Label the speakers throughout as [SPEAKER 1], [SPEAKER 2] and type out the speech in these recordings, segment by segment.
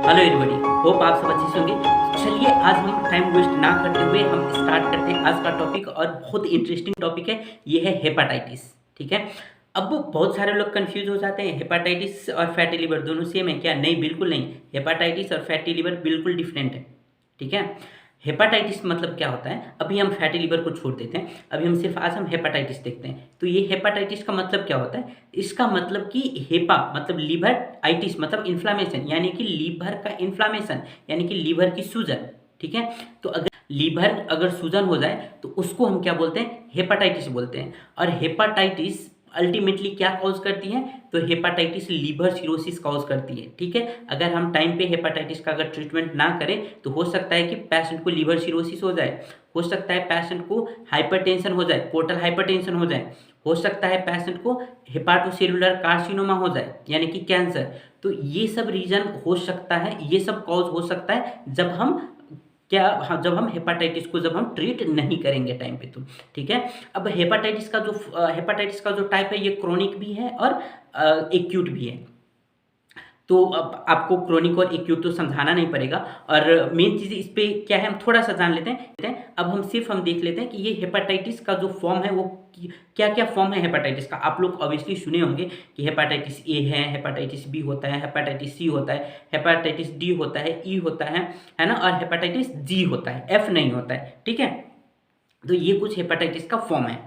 [SPEAKER 1] Hello everybody, hope आप सब अच्छे से होंगे। चलिए आज हम टाइम वेस्ट ना करते हुए हम स्टार्ट करते हैं आज का टॉपिक और बहुत इंटरेस्टिंग टॉपिक है। ये है हेपाटाइटिस। ठीक है। अब बहुत सारे लोग कंफ्यूज हो जाते हैं, हेपाटाइटिस और फैटी लिवर दोनों सेम है क्या? नहीं, बिल्कुल नहीं। हेपाटाइटिस और फैटी लिवर बिल्कुल डिफरेंट है। ठीक है। हेपाटाइटिस मतलब क्या होता है, अभी हम फैटी लिवर को छोड़ देते हैं, अभी हम सिर्फ आज हम हेपाटाइटिस देखते हैं। तो ये हेपाटाइटिस का मतलब क्या होता है? इसका मतलब कि हेपा मतलब लीवर, आइटिस मतलब इन्फ्लामेशन, यानी कि लीवर का इन्फ्लामेशन, यानी कि लीवर की सूजन। ठीक है। तो अगर लीवर अगर सूजन हो जाए तो उसको हम क्या बोलते हैं? हेपाटाइटिस बोलते हैं। और हेपाटाइटिस अल्टीमेटली क्या कॉज करती है? तो हेपाटाइटिस लीवर सिरोसिस कॉज करती है। ठीक है। अगर हम टाइम पे हेपाटाइटिस का अगर ट्रीटमेंट ना करें तो हो सकता है कि पेशेंट को लीवर सिरोसिस हो जाए, हो सकता है पेशेंट को हाइपरटेंशन हो जाए, पोर्टल हाइपरटेंशन हो जाए, हो सकता है पेशेंट को हेपाटोसेलुलर कार्सिनोमा हो जाए यानी कि कैंसर। तो ये सब रीजन हो सकता है, ये सब कॉज हो सकता है जब हम क्या हाँ, जब हम हेपाटाइटिस को जब हम ट्रीट नहीं करेंगे टाइम पे। तो ठीक है। अब हेपाटाइटिस का जो टाइप है ये क्रोनिक भी है और एक्यूट भी है। तो अब आपको क्रोनिक और एक्यूट तो समझाना नहीं पड़ेगा। और मेन चीज़ इस पे क्या है हम थोड़ा सा जान लेते हैं। अब हम देख लेते हैं कि ये हेपाटाइटिस का जो फॉर्म है वो क्या क्या फॉर्म है हेपाटाइटिस का। आप लोग ऑब्वियसली सुने होंगे कि हेपाटाइटिस ए है, हेपाटाइटिस बी होता है, हेपाटाइटिस सी होता है, हेपाटाइटिस डी होता है, ई होता है ना, और हेपाटाइटिस जी होता है, एफ नहीं होता है। ठीक है। तो ये कुछ हेपाटाइटिस का फॉर्म है।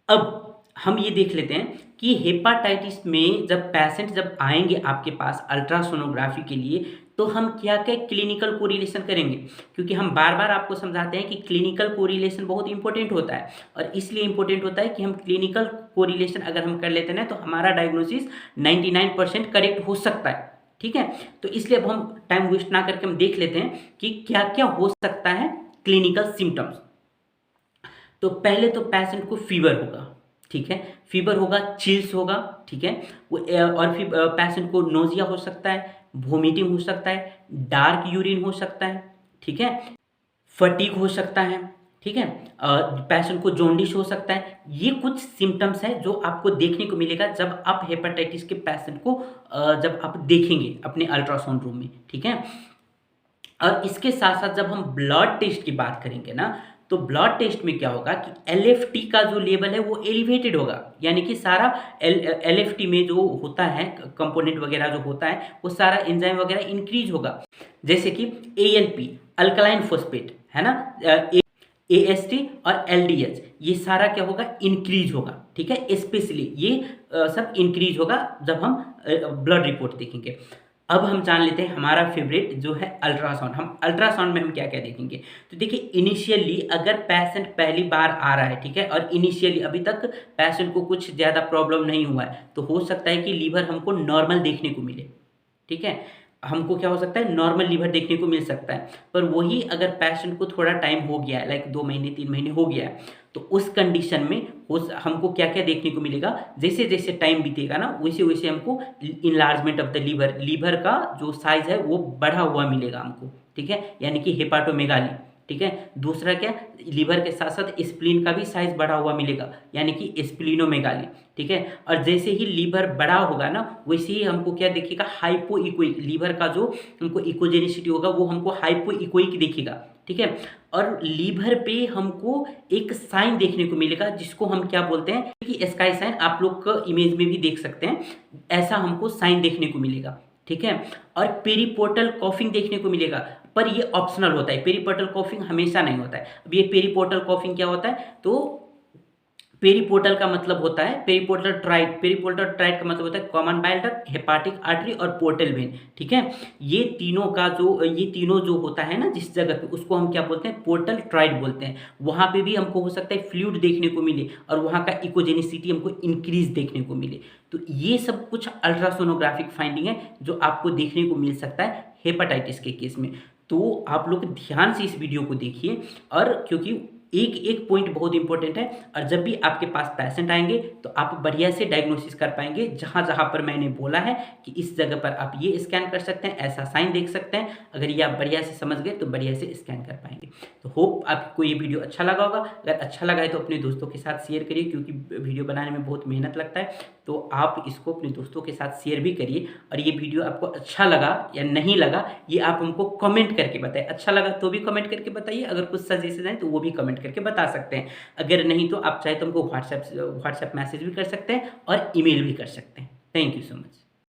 [SPEAKER 1] अब हम ये देख लेते हैं कि हेपाटाइटिस में जब आएंगे आपके पास अल्ट्रासोनोग्राफी के लिए तो हम क्या क्या क्लिनिकल कोरिलेशन करेंगे, क्योंकि हम बार बार आपको समझाते हैं कि क्लिनिकल कोरिलेशन बहुत इंपॉर्टेंट होता है। और इसलिए इंपॉर्टेंट होता है कि हम क्लिनिकल कोरिलेशन अगर हम कर लेते हैं ना तो हमारा डायग्नोसिस 99% करेक्ट हो सकता है। ठीक है। तो इसलिए अब हम टाइम वेस्ट ना करके हम देख लेते हैं कि क्या क्या हो सकता है क्लिनिकल सिम्टम्स। तो पहले तो पेशेंट को फीवर होगा। ठीक है। फीवर होगा, चिल्स होगा। ठीक है। और फिर पेशेंट को नोजिया हो सकता है, वोमिटिंग हो सकता है, डार्क यूरिन हो सकता है। ठीक है। फटीग हो सकता है। ठीक है। पेशेंट को जॉन्डिस हो सकता है। ये कुछ सिम्टम्स है जो आपको देखने को मिलेगा जब आप हेपेटाइटिस के पेशेंट को जब आप देखेंगे अपने अल्ट्रासाउंड रूम में। ठीक है। और इसके साथ साथ जब हम ब्लड टेस्ट की बात करेंगे ना तो ब्लड टेस्ट में क्या होगा कि एलएफटी का जो लेवल है वो एलिवेटेड होगा, यानी कि सारा एलएफटी में जो होता है कंपोनेंट वगैरह जो होता है वो सारा एंजाइम वगैरह इंक्रीज होगा। जैसे कि एएलपी अल्कलाइन फोस्फेट है ना, एएसटी और एलडीएच ये सारा क्या होगा? इंक्रीज होगा। ठीक है। स्पेशली ये सब इंक्रीज होगा जब हम ब्लड रिपोर्ट देखेंगे। अब हम जान लेते हैं हमारा फेवरेट जो है अल्ट्रासाउंड। हम अल्ट्रासाउंड में हम क्या क्या देखेंगे? तो देखिए इनिशियली अगर पेशेंट पहली बार आ रहा है, ठीक है, और इनिशियली अभी तक पेशेंट को कुछ ज़्यादा प्रॉब्लम नहीं हुआ है तो हो सकता है कि लीवर हमको नॉर्मल देखने को मिले। ठीक है। हमको क्या हो सकता है? नॉर्मल लीवर देखने को मिल सकता है। पर वही अगर पेशेंट को थोड़ा टाइम हो गया है, लाइक 2 महीने 3 महीने हो गया है, तो उस कंडीशन में हमको क्या क्या देखने को मिलेगा? जैसे जैसे टाइम बीतेगा ना वैसे वैसे हमको enlargement of the liver, liver का जो साइज है वो बढ़ा हुआ मिलेगा हमको। ठीक है। यानी कि हेपाटोमेगाली। ठीक है। दूसरा क्या? लीवर के साथ साथ स्प्लीन का भी साइज बढ़ा हुआ मिलेगा, यानी कि स्प्लीनोमेगाली। ठीक है। और जैसे ही लीवर बड़ा होगा ना वैसे ही हमको क्या दिखेगा? हाइपो इकोइक, लीवर का जो हमको इकोजेनिसिटी होगा वो हमको हाइपो इकोइक दिखेगा। ठीक है। और लीवर पे हमको एक साइन देखने को मिलेगा जिसको हम क्या बोलते हैं कि स्काई साइन, आप लोग का इमेज में भी देख सकते हैं, ऐसा हमको साइन देखने को मिलेगा। ठीक है। और पेरीपोर्टल कॉफिंग देखने को मिलेगा, पर ये ऑप्शनल होता है, पेरीपोर्टल कॉफिंग हमेशा नहीं होता है। अब ये पेरीपोर्टल कॉफिंग क्या होता है? तो पेरीपोर्टल का मतलब होता है पेरीपोर्टल ट्राइट, पेरीपोर्टल ट्राइट का मतलब होता है common bile duct, hepatic artery और पोर्टल वेन। ठीक है। ये तीनों जो होता है ना जिस जगह पे उसको हम क्या बोलते हैं? पोर्टल ट्राइट बोलते हैं। वहाँ पे भी हमको हो सकता है फ्लूइड देखने को मिले और वहाँ का इकोजेनिसिटी हमको इंक्रीज देखने को मिले। तो ये सब कुछ अल्ट्रासोनोग्राफिक फाइंडिंग है जो आपको देखने को मिल सकता है हेपाटाइटिस के केस में। तो आप लोग ध्यान से इस वीडियो को देखिए, और क्योंकि एक एक पॉइंट बहुत इंपॉर्टेंट है। और जब भी आपके पास पेशेंट आएंगे तो आप बढ़िया से डायग्नोसिस कर पाएंगे। जहाँ जहाँ पर मैंने बोला है कि इस जगह पर आप ये स्कैन कर सकते हैं, ऐसा साइन देख सकते हैं, अगर ये आप बढ़िया से समझ गए तो बढ़िया से स्कैन कर पाएंगे। तो होप आपको ये वीडियो अच्छा लगा होगा। अगर अच्छा लगा है तो अपने दोस्तों के साथ शेयर करिए, क्योंकि वीडियो बनाने में बहुत मेहनत लगता है। तो आप इसको अपने दोस्तों के साथ शेयर भी करिए। और ये वीडियो आपको अच्छा लगा या नहीं लगा ये आप हमको कमेंट करके बताइए। अच्छा लगा तो भी कमेंट करके बताइए, अगर कुछ सजेशन है तो वो भी कमेंट करके बता सकते हैं। अगर नहीं तो आप चाहे तो हमको व्हाट्सएप मैसेज भी कर सकते हैं और ईमेल भी कर सकते हैं। Thank you so much.